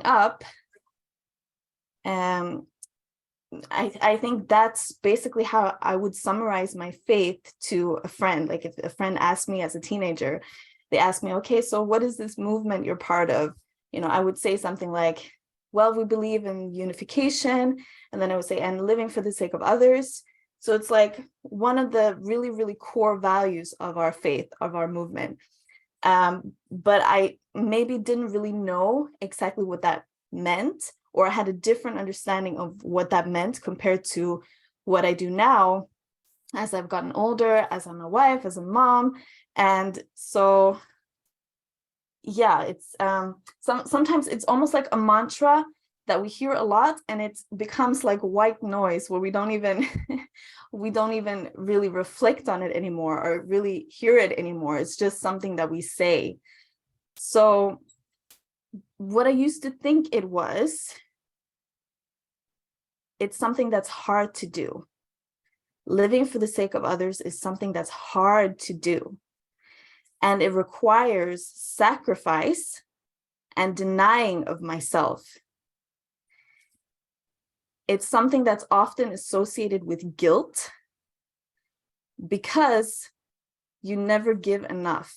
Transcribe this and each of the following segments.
up, um, I think that's basically how I would summarize my faith to a friend. Like if a friend asked me as a teenager, they asked me, okay, so what is this movement you're part of? I would say something like, well, we believe in unification. And then I would say, and living for the sake of others. So it's like one of the really, really core values of our faith, of our movement. But I maybe didn't really know exactly what that meant, or I had a different understanding of what that meant compared to what I do now as I've gotten older, as I'm a wife, as a mom. And so, yeah, it's sometimes it's almost like a mantra that we hear a lot, and it becomes like white noise where we don't even really reflect on it anymore or really hear it anymore. It's just something that we say. So what I used to think it's something that's hard to do. Living for the sake of others is something that's hard to do. And it requires sacrifice and denying of myself. It's something that's often associated with guilt because you never give enough.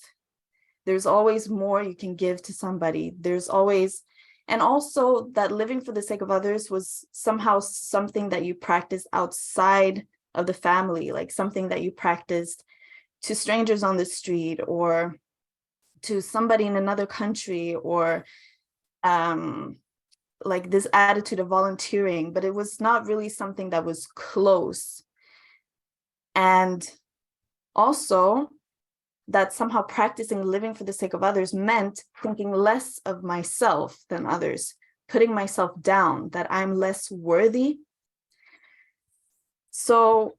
There's always more you can give to somebody. There's always, and also that living for the sake of others was somehow something that you practiced outside of the family, like something that you practiced to strangers on the street or to somebody in another country, or like this attitude of volunteering, but it was not really something that was close. And also that somehow practicing living for the sake of others meant thinking less of myself than others, putting myself down, that I'm less worthy. So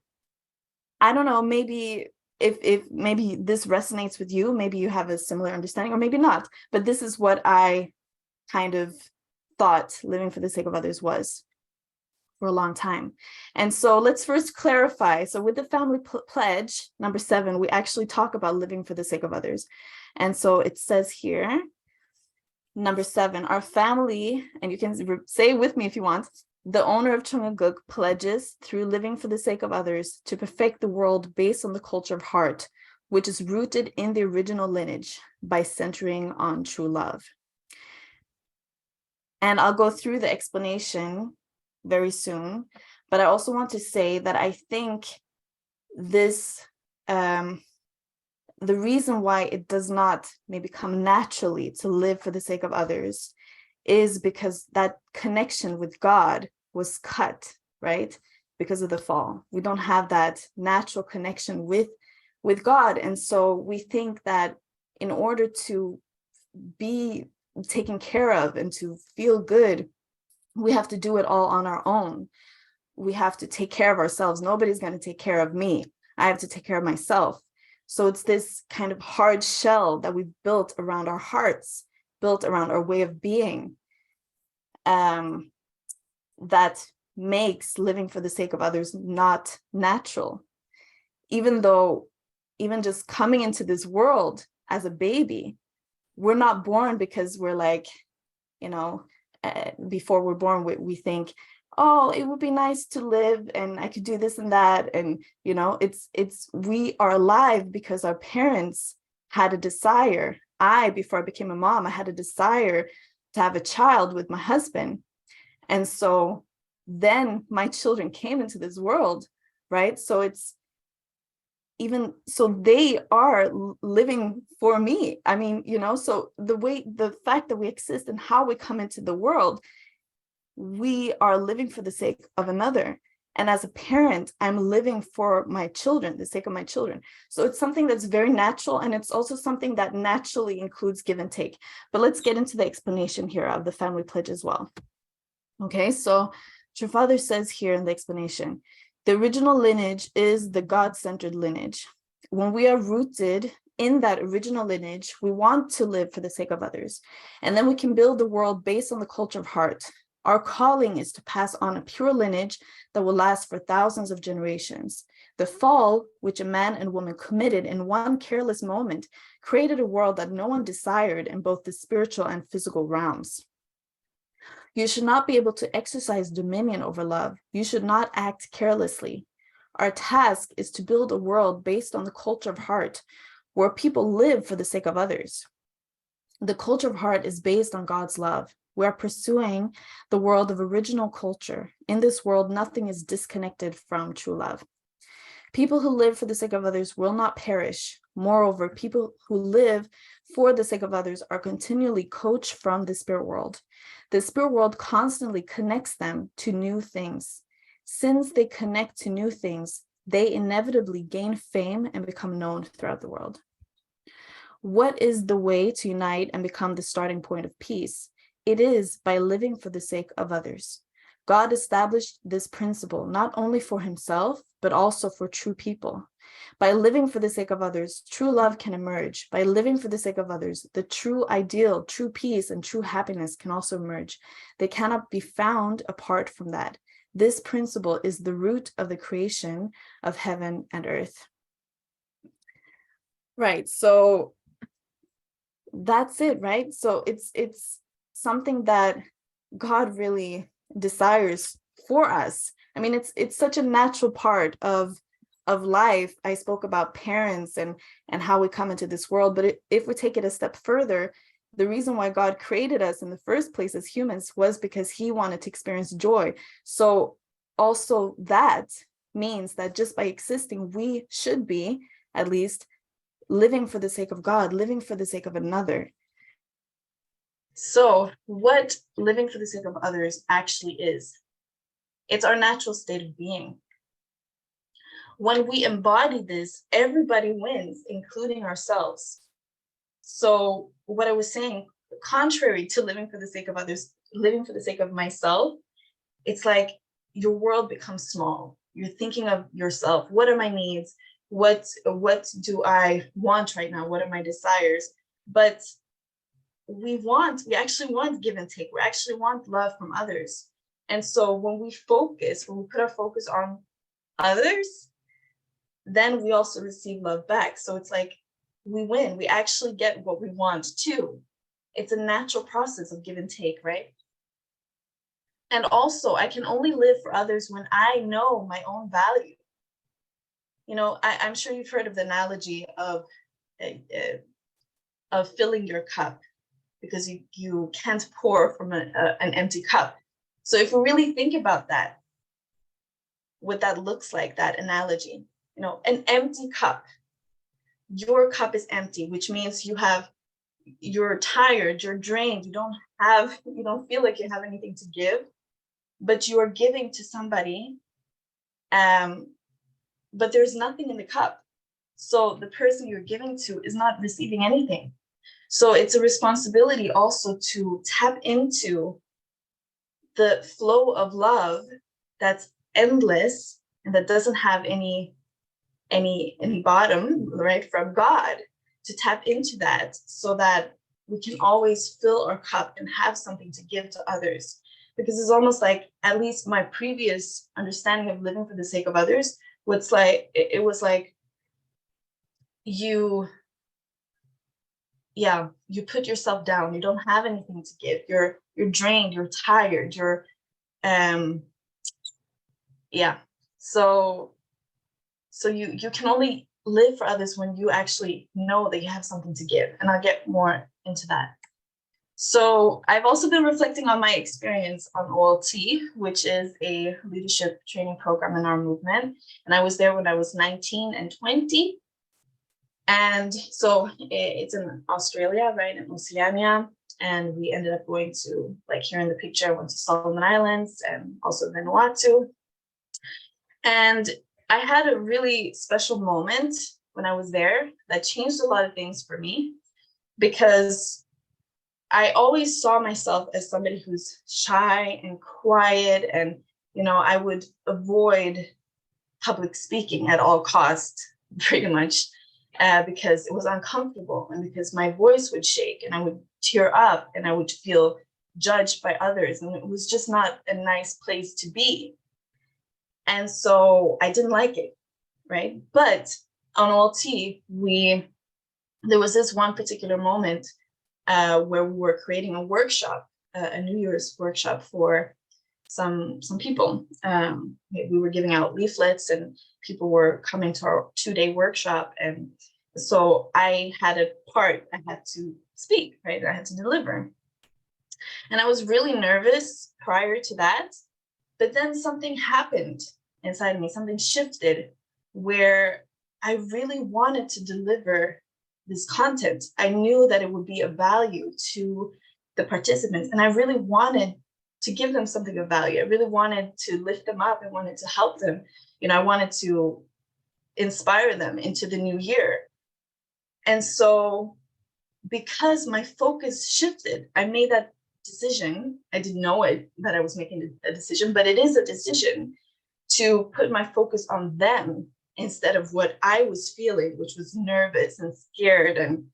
I don't know, maybe if maybe this resonates with you, maybe you have a similar understanding, or maybe not, but this is what I kind of thought living for the sake of others was for a long time. And so let's first clarify. So with the family pledge, number 7, we actually talk about living for the sake of others. And so it says here, number 7, our family, and you can say with me if you want, the owner of Chungaguk pledges through living for the sake of others to perfect the world based on the culture of heart, which is rooted in the original lineage by centering on true love. And I'll go through the explanation very soon, but I also want to say that I think this, the reason why it does not maybe come naturally to live for the sake of others is because that connection with God was cut, right? Because of the fall. We don't have that natural connection with God. And so we think that in order to be taken care of and to feel good, we have to do it all on our own. We have to take care of ourselves. Nobody's going to take care of me. I have to take care of myself. So it's this kind of hard shell that we built around our hearts, built around our way of being, that makes living for the sake of others not natural. Even though, even just coming into this world as a baby, we're not born because we're like, before we're born, we think, oh, it would be nice to live and I could do this and that. And, we are alive because our parents had a desire. Before I became a mom, I had a desire to have a child with my husband. And so then my children came into this world, right? So they are living for me. I mean, so the fact that we exist and how we come into the world, we are living for the sake of another. And as a parent, I'm living for my children, the sake of my children. So it's something that's very natural. And it's also something that naturally includes give and take. But let's get into the explanation here of the family pledge as well. Okay, so your father says here in the explanation, the original lineage is the God-centered lineage. When we are rooted in that original lineage, we want to live for the sake of others. And then we can build the world based on the culture of heart. Our calling is to pass on a pure lineage that will last for thousands of generations. The fall, which a man and woman committed in one careless moment, created a world that no one desired in both the spiritual and physical realms. You should not be able to exercise dominion over love. You should not act carelessly. Our task is to build a world based on the culture of heart, where people live for the sake of others. The culture of heart is based on God's love. We are pursuing the world of original culture. In this world, nothing is disconnected from true love. People who live for the sake of others will not perish. Moreover, people who live for the sake of others are continually coached from the spirit world. The spirit world constantly connects them to new things. Since they connect to new things, they inevitably gain fame and become known throughout the world. What is the way to unite and become the starting point of peace? It is by living for the sake of others. God established this principle not only for himself, but also for true people. By living for the sake of others, true love can emerge. By living for the sake of others, the true ideal, true peace, and true happiness can also emerge. They cannot be found apart from that. This principle is the root of the creation of heaven and earth. Right, so that's it, right? So it's something that God really desires for us. I mean, it's such a natural part of life. I spoke about parents and how we come into this world, but if we take it a step further, the reason why God created us in the first place as humans was because he wanted to experience joy. So also that means that just by existing, we should be at least living for the sake of God, living for the sake of another. So what living for the sake of others actually is, it's our natural state of being. When we embody this, everybody wins, including ourselves. So what I was saying, contrary to living for the sake of others, living for the sake of myself, it's like your world becomes small. You're thinking of yourself. What are my needs? What do I want right now? What are my desires? But we actually want give and take. We actually want love from others. And so when we put our focus on others, then we also receive love back. So it's like we win. We actually get what we want too. It's a natural process of give and take, right? And also, I can only live for others when I know my own value. You know, I'm sure you've heard of the analogy of filling your cup, because you can't pour from an empty cup. So if we really think about that, what that looks like, that analogy, you know, an empty cup, your cup is empty, which means you're tired, you're drained, you don't feel like you have anything to give, but you are giving to somebody, but there's nothing in the cup. So the person you're giving to is not receiving anything. So it's a responsibility also to tap into the flow of love that's endless and that doesn't have any bottom, right, from God, to tap into that so that we can always fill our cup and have something to give to others. Because it's almost like, at least my previous understanding of living for the sake of others, it was like you put yourself down. You don't have anything to give. You're drained, you're tired, so you can only live for others when you actually know that you have something to give. And I'll get more into that. So I've also been reflecting on my experience on OLT, which is a leadership training program in our movement. And I was there when I was 19 and 20. And so it's in Australia, right, in Oceania. And we ended up going to, like here in the picture, I went to Solomon Islands and also Vanuatu. And I had a really special moment when I was there that changed a lot of things for me, because I always saw myself as somebody who's shy and quiet, and, you know, I would avoid public speaking at all costs, pretty much, because it was uncomfortable and because my voice would shake and I would tear up and I would feel judged by others. And it was just not a nice place to be. And so I didn't like it, right? But on OLT, there was this one particular moment where we were creating a workshop a New Year's workshop for some people. We were giving out leaflets and people were coming to our 2-day workshop. And so I had a part, I had to speak, right? I had to deliver. And I was really nervous prior to that. But then something happened inside me, something shifted where I really wanted to deliver this content. I knew that it would be of value to the participants, and I really wanted to give them something of value. I really wanted to lift them up. I wanted to help them. I wanted to inspire them into the new year. And so because my focus shifted, I made that decision. I didn't know it, that I was making a decision, but it is a decision to put my focus on them instead of what I was feeling, which was nervous and scared and,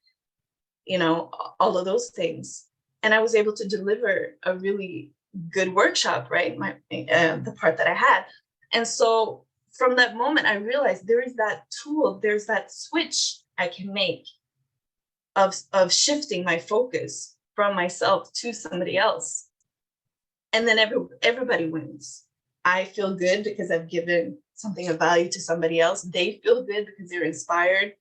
all of those things. And I was able to deliver a really good workshop, right? The part that I had. And so from that moment, I realized there is that tool, there's that switch I can make of shifting my focus from myself to somebody else. And then everybody wins. I feel good because I've given something of value to somebody else. They feel good because they're inspired,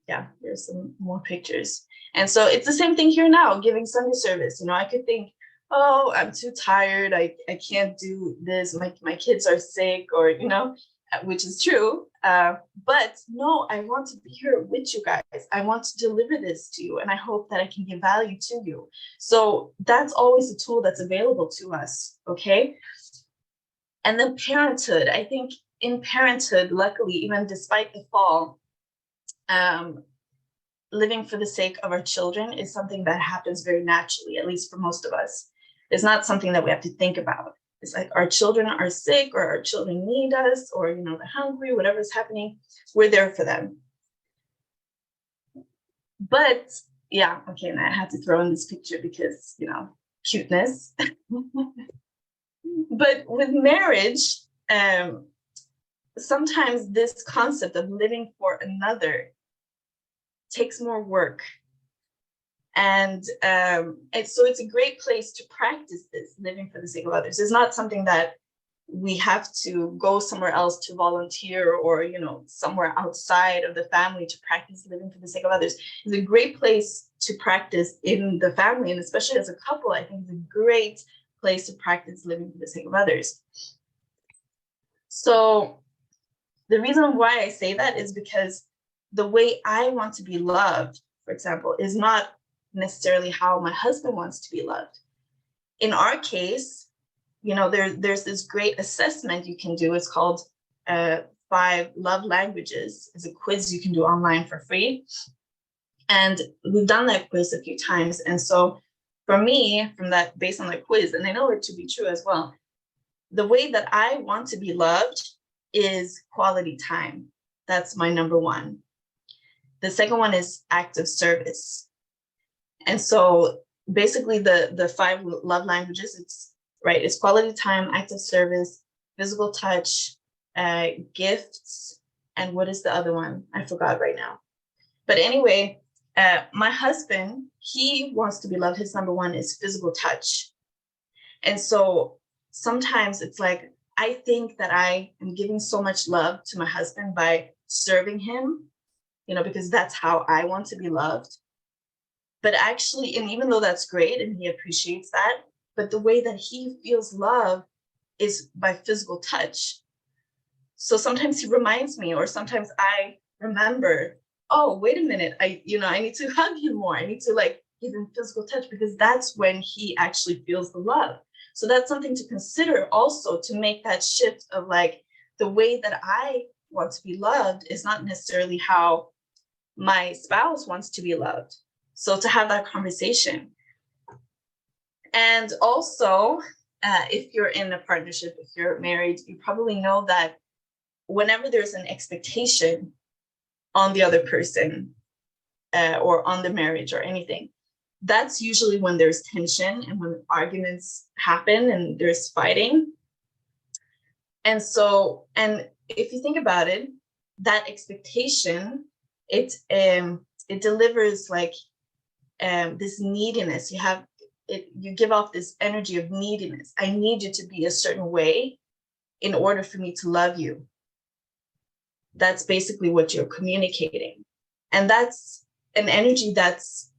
yeah, there's some more pictures. And so it's the same thing here now, giving Sunday service. I could think, oh, I'm too tired. I can't do this. My kids are sick, or, which is true. But no, I want to be here with you guys. I want to deliver this to you, and I hope that I can give value to you. So that's always a tool that's available to us, okay? And then parenthood. I think in parenthood, luckily, even despite the fall, living for the sake of our children is something that happens very naturally, at least for most of us. It's not something that we have to think about. It's like our children are sick, or our children need us, or, they're hungry, whatever's happening, we're there for them. But yeah, okay, and I had to throw in this picture because, cuteness. But with marriage, sometimes this concept of living for another takes more work. And so it's a great place to practice this, living for the sake of others. It's not something that we have to go somewhere else to volunteer, or, somewhere outside of the family to practice living for the sake of others. It's a great place to practice in the family, and especially as a couple, I think it's a great place to practice living for the sake of others. So the reason why I say that is because the way I want to be loved, for example, is not necessarily how my husband wants to be loved. In our case, there's this great assessment you can do. It's called 5 Love Languages. It's a quiz you can do online for free. And we've done that quiz a few times. And so for me, based on that quiz, and I know it to be true as well, the way that I want to be loved is quality time. That's my number one. The second one is acts of service. And so basically the 5 love languages, it's quality time, acts of service, physical touch, gifts, and what is the other one? I forgot right now. But anyway, my husband, he wants to be loved. His number one is physical touch. And so sometimes it's like, I think that I am giving so much love to my husband by serving him, because that's how I want to be loved. But actually, and even though that's great and he appreciates that, but the way that he feels love is by physical touch. So sometimes he reminds me, or sometimes I remember, oh, wait a minute, I need to hug him more. I need to give him physical touch, because that's when he actually feels the love. So that's something to consider also, to make that shift of the way that I want to be loved is not necessarily how my spouse wants to be loved. So to have that conversation. And also, if you're in a partnership, if you're married, you probably know that whenever there's an expectation on the other person, or on the marriage or anything, that's usually when there's tension and when arguments happen and there's fighting. And so, and if you think about it, that expectation, it delivers this neediness. You give off this energy of neediness. I need you to be a certain way in order for me to love you. That's basically what you're communicating. And that's an energy that's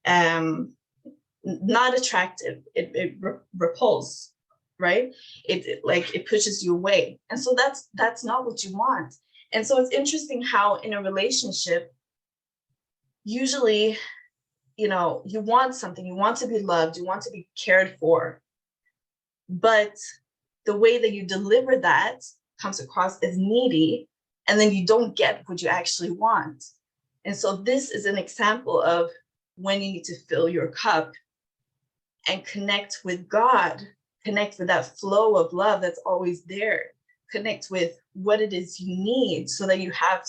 not attractive. It repulses, right? It pushes you away. And so that's not what you want. And so it's interesting how in a relationship, usually, you want something, you want to be loved, you want to be cared for, but the way that you deliver that comes across as needy, and then you don't get what you actually want. And so this is an example of when you need to fill your cup and connect with God, connect with that flow of love that's always there, connect with what it is you need so that you have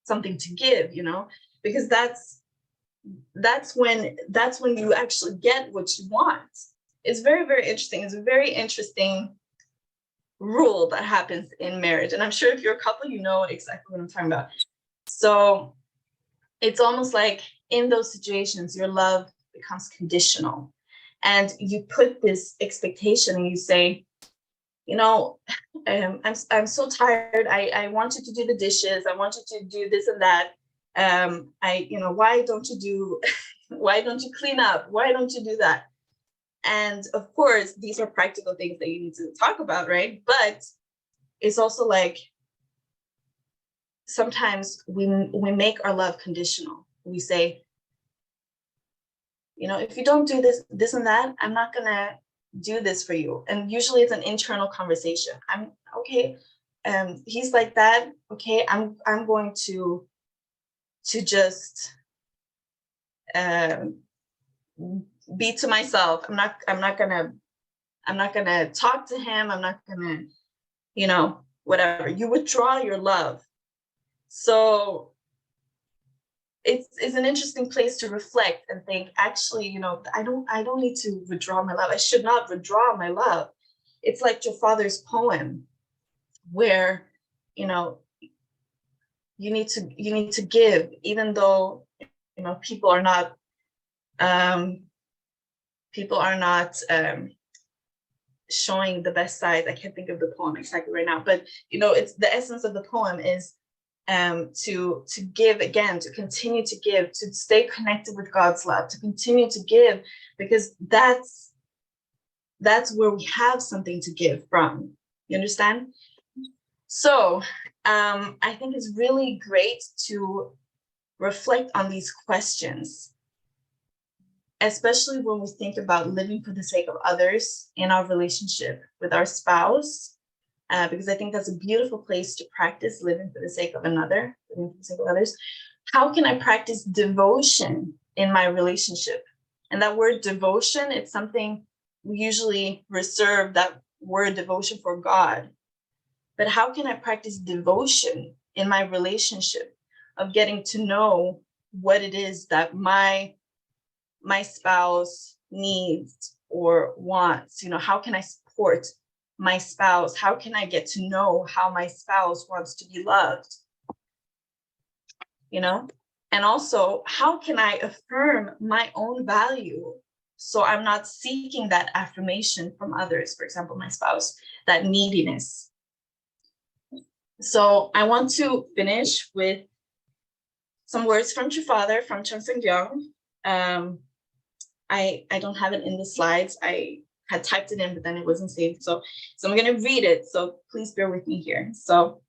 something to give, because that's when you actually get what you want. It's very, very interesting. It's a very interesting rule that happens in marriage. And I'm sure if you're a couple, you know exactly what I'm talking about. So it's almost like in those situations, your love becomes conditional. And you put this expectation and you say, I'm so tired. I want you to do the dishes. I want you to do this and that. Why don't you clean up? Why don't you do that? And of course, these are practical things that you need to talk about, right? But it's also like sometimes we make our love conditional. We say, if you don't do this and that, I'm not gonna do this for you. And usually it's an internal conversation. I'm okay. He's like that. Okay, I'm going to just be to myself. I'm not gonna talk to him. I'm not gonna, whatever. You withdraw your love. So it's an interesting place to reflect and think, actually, I don't need to withdraw my love. I should not withdraw my love. It's like your father's poem where, you need to give, even though, people are not showing the best side. I can't think of the poem exactly right now, but it's the essence of the poem is to give again, to continue to give, to stay connected with God's love, to continue to give, because that's where we have something to give from. You understand? So I think it's really great to reflect on these questions, especially when we think about living for the sake of others in our relationship with our spouse, because I think that's a beautiful place to practice living for the sake of another, living for the sake of others. How can I practice devotion in my relationship? And that word devotion, it's something we usually reserve that word devotion for God. But how can I practice devotion in my relationship of getting to know what it is that my spouse needs or wants? How can I support my spouse? How can I get to know how my spouse wants to be loved? And also, how can I affirm my own value so I'm not seeking that affirmation from others, for example, my spouse, that neediness. So I want to finish with some words from True Father, from Chun Seung-gyong. I don't have it in the slides. I had typed it in, but then it wasn't saved. So I'm going to read it. So please bear with me here. So,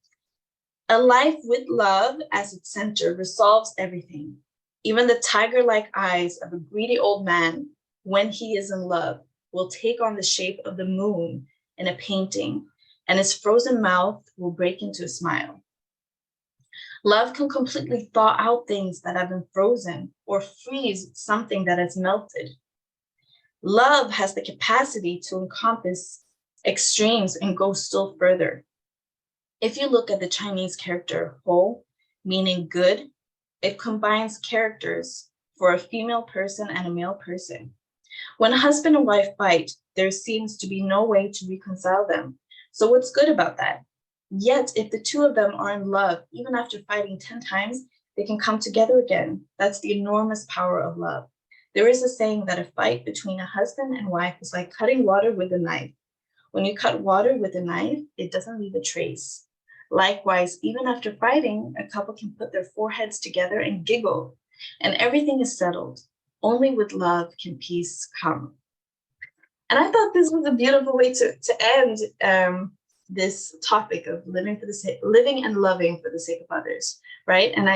a life with love as its center resolves everything. Even the tiger-like eyes of a greedy old man, when he is in love, will take on the shape of the moon in a painting, and his frozen mouth will break into a smile. Love can completely thaw out things that have been frozen or freeze something that has melted. Love has the capacity to encompass extremes and go still further. If you look at the Chinese character Hou, meaning good, it combines characters for a female person and a male person. When a husband and wife fight, there seems to be no way to reconcile them. So what's good about that? Yet, if the two of them are in love, even after fighting 10 times, they can come together again. That's the enormous power of love. There is a saying that a fight between a husband and wife is like cutting water with a knife. When you cut water with a knife, it doesn't leave a trace. Likewise, even after fighting, a couple can put their foreheads together and giggle, and everything is settled. Only with love can peace come. And I thought this was a beautiful way to end this topic of living and loving for the sake of others, right? And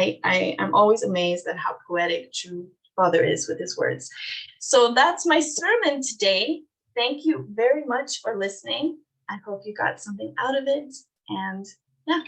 I'm always amazed at how poetic true Father is with his words. So that's my sermon today. Thank you very much for listening. I hope you got something out of it. And yeah,